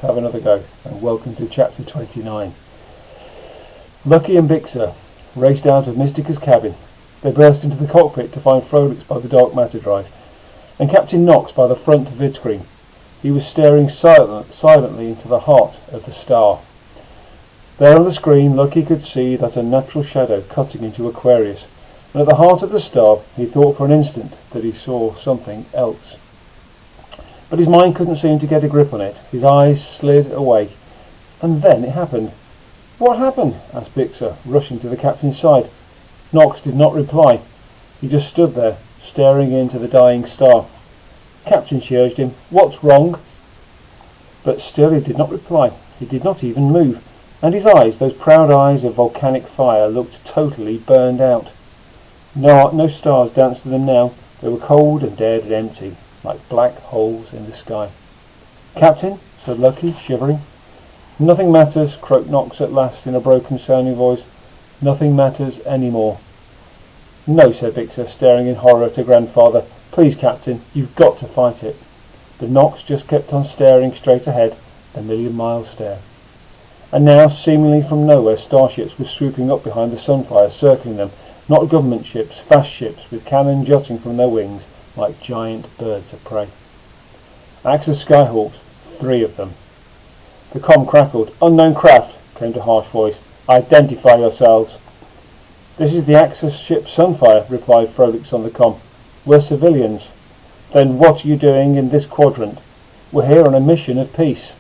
have another go, and welcome to chapter 29. Lucky and Bixer raced out of Mystica's cabin. They burst into the cockpit to find Frolix by the dark matter drive, and Captain Knox by the front vidscreen. He was staring silently into the heart of the star. There on the screen, Lucky could see that unnatural shadow cutting into Aquarius, and at the heart of the star he thought for an instant that he saw something else. But his mind couldn't seem to get a grip on it. His eyes slid away, and then it happened. "What happened?" asked Bixer, rushing to the captain's side. Knox did not reply. He just stood there, staring into the dying star. "Captain," she urged him, "what's wrong?" But still he did not reply. He did not even move, and his eyes, those proud eyes of volcanic fire, looked totally burned out. No stars danced to them now. They were cold and dead and empty, like black holes in the sky. "Captain," said Lucky, shivering. "Nothing matters," croaked Knox at last in a broken sounding voice. "Nothing matters any more." "No," said Bixer, staring in horror at her grandfather. "Please, Captain, you've got to fight it." But Knox just kept on staring straight ahead, a million-mile stare. And now, seemingly from nowhere, starships were swooping up behind the Sunfire, circling them. Not government ships, fast ships, with cannon jutting from their wings like giant birds of prey. Axis Skyhawks, 3 of them. The comm crackled. "Unknown craft," came a harsh voice. "Identify yourselves." "This is the Axis ship Sunfire," replied Frolix on the comm. "We're civilians." "Then what are you doing in this quadrant?" "We're here on a mission of peace."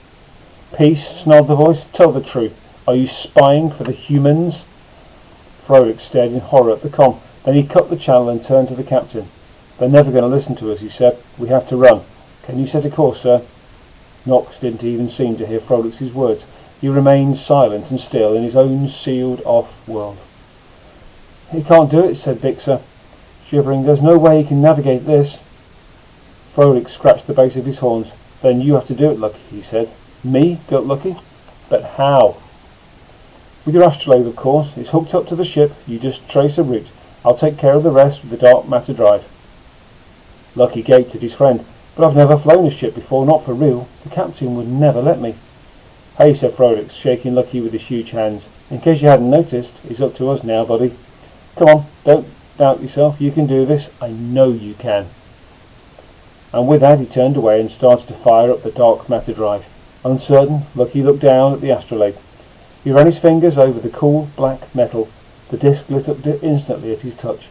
"Peace?" snarled the voice. "Tell the truth. Are you spying for the humans?" Frolix stared in horror at the comm. Then he cut the channel and turned to the captain. "They're never going to listen to us," he said. "We have to run. Can you set a course, sir?" Knox didn't even seem to hear Frolix's words. He remained silent and still in his own sealed-off world. "He can't do it," said Bixer, shivering. "There's no way he can navigate this." Frolix scratched the base of his horns. "Then you have to do it, Lucky," he said. "Me?" gulped Lucky. "But how?" "With your astrolabe, of course. It's hooked up to the ship. You just trace a route. I'll take care of the rest with the dark matter drive." Lucky gaped at his friend. "But I've never flown a ship before, not for real. The captain would never let me." "Hey," said Frolix, shaking Lucky with his huge hands. "In case you hadn't noticed, it's up to us now, buddy. Come on, don't doubt yourself. You can do this. I know you can." And with that he turned away and started to fire up the dark matter drive. Uncertain, Lucky looked down at the astrolabe. He ran his fingers over the cool black metal. The disc lit up instantly at his touch.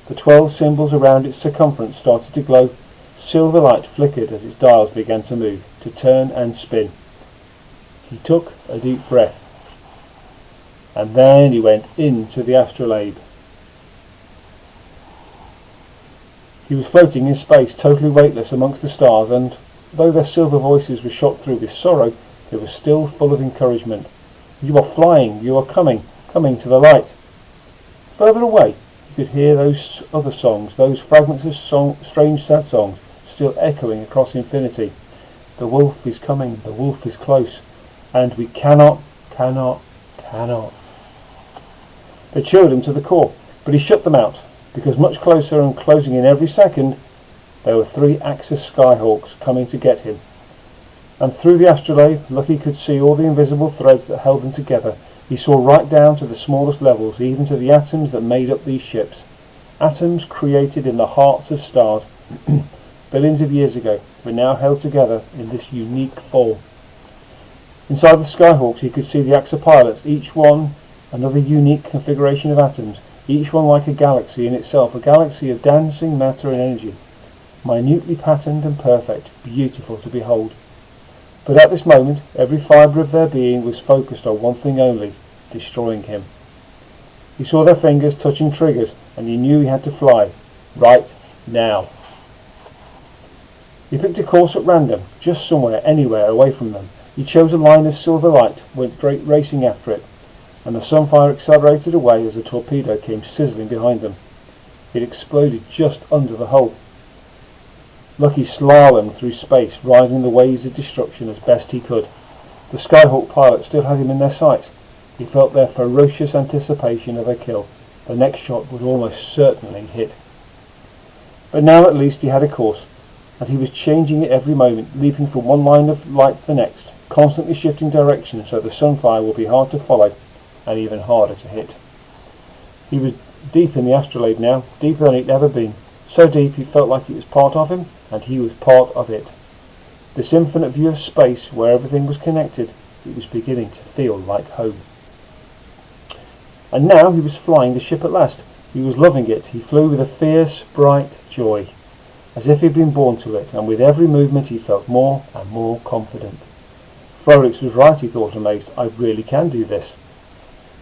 The 12 symbols around its circumference started to glow. Silver light flickered as its dials began to move, to turn and spin. He took a deep breath, and then he went into the astrolabe. He was floating in space, totally weightless amongst the stars, and though their silver voices were shot through with sorrow, they were still full of encouragement. "You are flying, you are coming to the light." Further away, he could hear those other songs, those fragments of strange sad songs, still echoing across infinity. "The wolf is coming, the wolf is close, and we cannot. They chilled him to the core, but he shut them out, because much closer and closing in every second, there were 3 Axis Skyhawks coming to get him. And through the astrolabe, Lucky could see all the invisible threads that held them together. He saw right down to the smallest levels, even to the atoms that made up these ships. Atoms created in the hearts of stars billions of years ago, but now held together in this unique form. Inside the Skyhawks he could see the Axopilots, each one another unique configuration of atoms, each one like a galaxy in itself, a galaxy of dancing matter and energy, minutely patterned and perfect, beautiful to behold. But at this moment, every fibre of their being was focused on one thing only, destroying him. He saw their fingers touching triggers, and he knew he had to fly, right now. He picked a course at random, just somewhere, anywhere, away from them. He chose a line of silver light, went racing after it, and the Sunfire accelerated away as a torpedo came sizzling behind them. It exploded just under the hull. Lucky slalomed through space, riding the waves of destruction as best he could. The Skyhawk pilots still had him in their sights. He felt their ferocious anticipation of a kill. The next shot would almost certainly hit. But now at least he had a course, and he was changing it every moment, leaping from one line of light to the next, constantly shifting direction so the Sunfire would be hard to follow and even harder to hit. He was deep in the astrolabe now, deeper than he'd ever been. So deep he felt like it was part of him, and he was part of it. This infinite view of space, where everything was connected, it was beginning to feel like home. And now he was flying the ship at last. He was loving it. He flew with a fierce, bright joy, as if he'd been born to it, and with every movement he felt more and more confident. Frolix was right, he thought, amazed. I really can do this.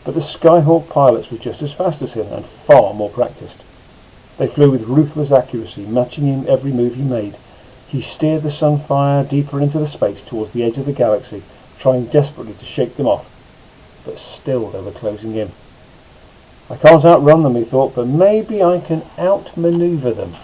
But the Skyhawk pilots were just as fast as him and far more practiced. They flew with ruthless accuracy, matching him every move he made. He steered the Sunfire deeper into the space towards the edge of the galaxy, trying desperately to shake them off. But still they were closing in. I can't outrun them, he thought, but maybe I can outmaneuver them.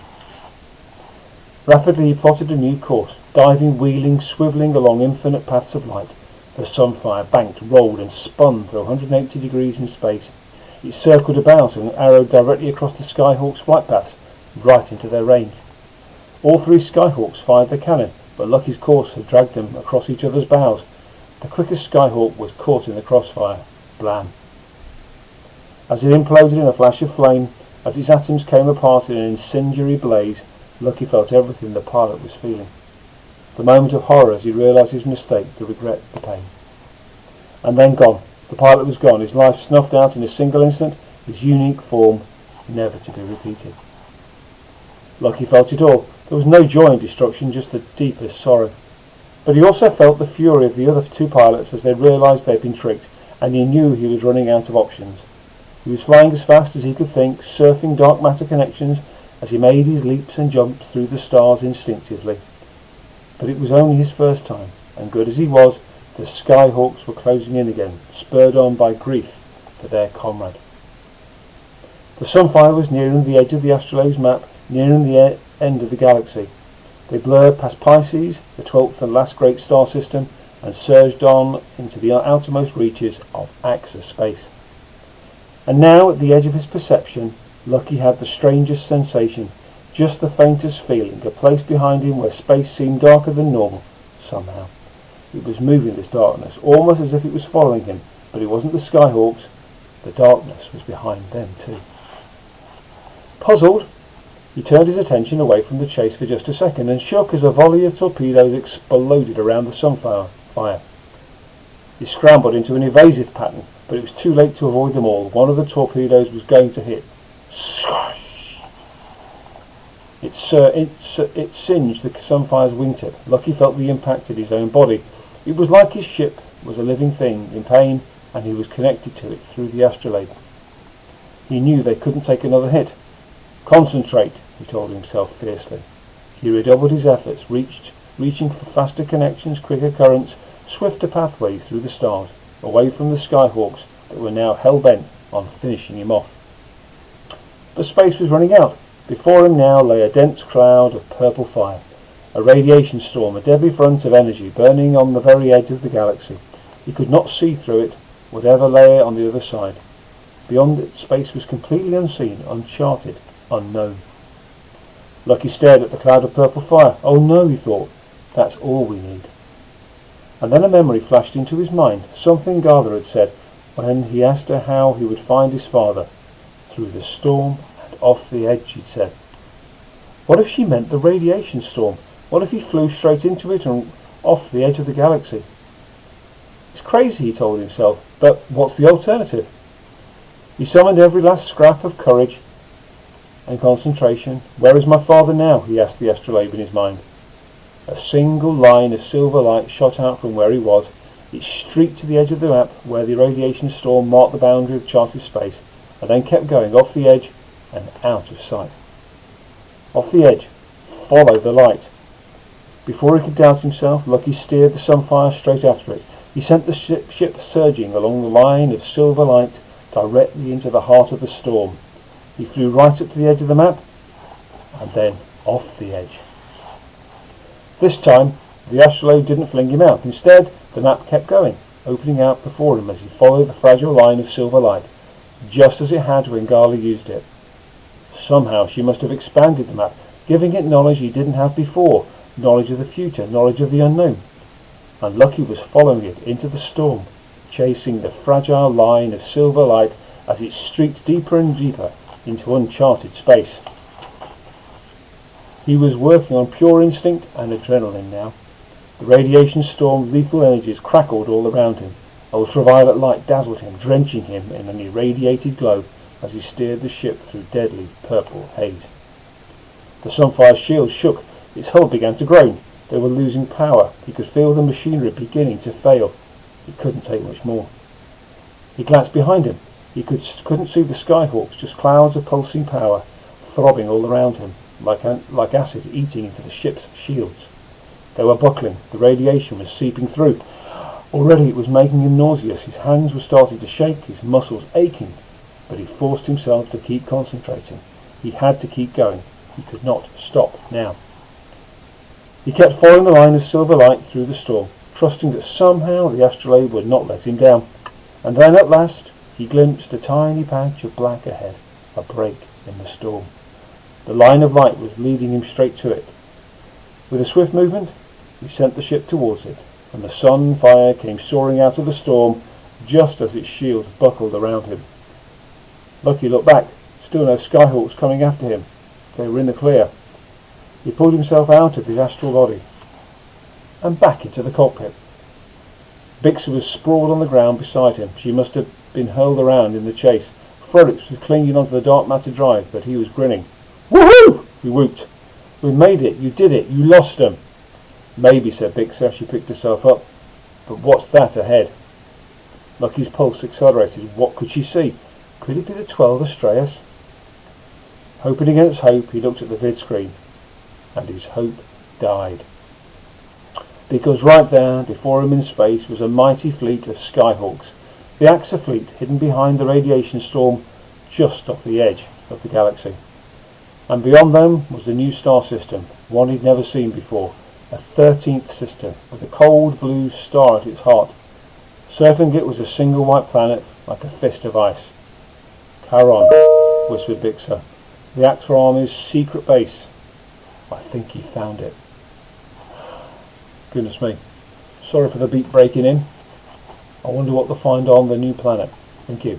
Rapidly he plotted a new course, diving, wheeling, swivelling along infinite paths of light. The Sunfire banked, rolled and spun for 180 degrees in space. It circled about and arrowed directly across the Skyhawk's flight paths, right into their range. All three Skyhawks fired their cannon, but Lucky's course had dragged them across each other's bows. The quickest Skyhawk was caught in the crossfire. Blam! As it imploded in a flash of flame, as its atoms came apart in an incendiary blaze, Lucky felt everything the pilot was feeling. The moment of horror as he realised his mistake, the regret, the pain. And then gone. The pilot was gone, his life snuffed out in a single instant, his unique form never to be repeated. Lucky felt it all. There was no joy in destruction, just the deepest sorrow. But he also felt the fury of the other two pilots as they realised they'd been tricked, and he knew he was running out of options. He was flying as fast as he could think, surfing dark matter connections as he made his leaps and jumps through the stars instinctively. But it was only his first time, and good as he was, the Skyhawks were closing in again, spurred on by grief for their comrade. The Sunfire was nearing the edge of the astrolabe's map, nearing the end of the galaxy. They blurred past Pisces, the 12th and last great star system, and surged on into the outermost reaches of Axis space. And now, at the edge of his perception, Lucky had the strangest sensation, just the faintest feeling, a place behind him where space seemed darker than normal, somehow. It was moving, this darkness, almost as if it was following him, but it wasn't the Skyhawks. The darkness was behind them too. Puzzled, he turned his attention away from the chase for just a second and shook as a volley of torpedoes exploded around the Sunfire. He scrambled into an evasive pattern, but it was too late to avoid them all. One of the torpedoes was going to hit. Swash! It singed the Sunfire's wingtip. Lucky felt the impact at his own body. It was like his ship was a living thing, in pain, and he was connected to it through the astrolabe. He knew they couldn't take another hit. Concentrate, he told himself fiercely. He redoubled his efforts, reaching for faster connections, quicker currents, swifter pathways through the stars, away from the Skyhawks that were now hell-bent on finishing him off. But space was running out. Before him now lay a dense cloud of purple fire, a radiation storm, a deadly front of energy burning on the very edge of the galaxy. He could not see through it, whatever lay on the other side. Beyond it, space was completely unseen, uncharted, unknown. Lucky stared at the cloud of purple fire. Oh no, he thought, that's all we need. And then a memory flashed into his mind, something Garther had said when he asked her how he would find his father. Through the storm and off the edge, she'd said. What if she meant the radiation storm? What if he flew straight into it and off the edge of the galaxy? It's crazy, he told himself, but what's the alternative? He summoned every last scrap of courage and concentration. Where is my father now? He asked the astrolabe in his mind. A single line of silver light shot out from where he was. It streaked to the edge of the map where the radiation storm marked the boundary of charted space, and then kept going off the edge and out of sight. Off the edge, follow the light. Before he could doubt himself, Lucky steered the Sunfire straight after it. He sent the ship surging along the line of silver light directly into the heart of the storm. He flew right up to the edge of the map, and then off the edge. This time, the astrolabe didn't fling him out. Instead, the map kept going, opening out before him as he followed the fragile line of silver light, just as it had when Garly used it. Somehow she must have expanded the map, giving it knowledge he didn't have before, knowledge of the future, knowledge of the unknown. and Lucky was following it into the storm, chasing the fragile line of silver light as it streaked deeper and deeper into uncharted space. He was working on pure instinct and adrenaline now. The radiation storm's lethal energies crackled all around him. Ultraviolet light dazzled him, drenching him in an irradiated glow as he steered the ship through deadly purple haze. The Sunfire's shield shook. Its hull began to groan. They were losing power. He could feel the machinery beginning to fail. It couldn't take much more. He glanced behind him. He couldn't see the Skyhawks, just clouds of pulsing power throbbing all around him, like acid eating into the ship's shields. They were buckling. The radiation was seeping through. Already it was making him nauseous. His hands were starting to shake, his muscles aching. But he forced himself to keep concentrating. He had to keep going. He could not stop now. He kept following the line of silver light through the storm, trusting that somehow the astrolabe would not let him down. And then at last he glimpsed a tiny patch of black ahead, a break in the storm. The line of light was leading him straight to it. With a swift movement, he sent the ship towards it, and the Sunfire came soaring out of the storm just as its shields buckled around him. Lucky looked back. Still no Skyhawks coming after him. They were in the clear. He pulled himself out of his astral body and back into the cockpit. Bixer was sprawled on the ground beside him. She must have been hurled around in the chase. Frolix was clinging onto the dark matter drive, but he was grinning. "Woohoo!" he whooped. "We made it. You did it. You lost them." "Maybe," said Bixer as she picked herself up. "But what's that ahead?" Lucky's pulse accelerated. What could she see? Could it be the 12 Astraeus? Hoping against hope, he looked at the vid screen, and his hope died. Because right there, before him in space, was a mighty fleet of Skyhawks, the Axa fleet hidden behind the radiation storm just off the edge of the galaxy. And beyond them was the new star system, one he'd never seen before, a 13th sister with a cold blue star at its heart. Circling it was a single white planet like a fist of ice. "Charon," whispered Bixer. "The Axa Army's secret base. I think he found it." Goodness me. Sorry for the beat breaking in. I wonder what they'll find on the new planet. Thank you.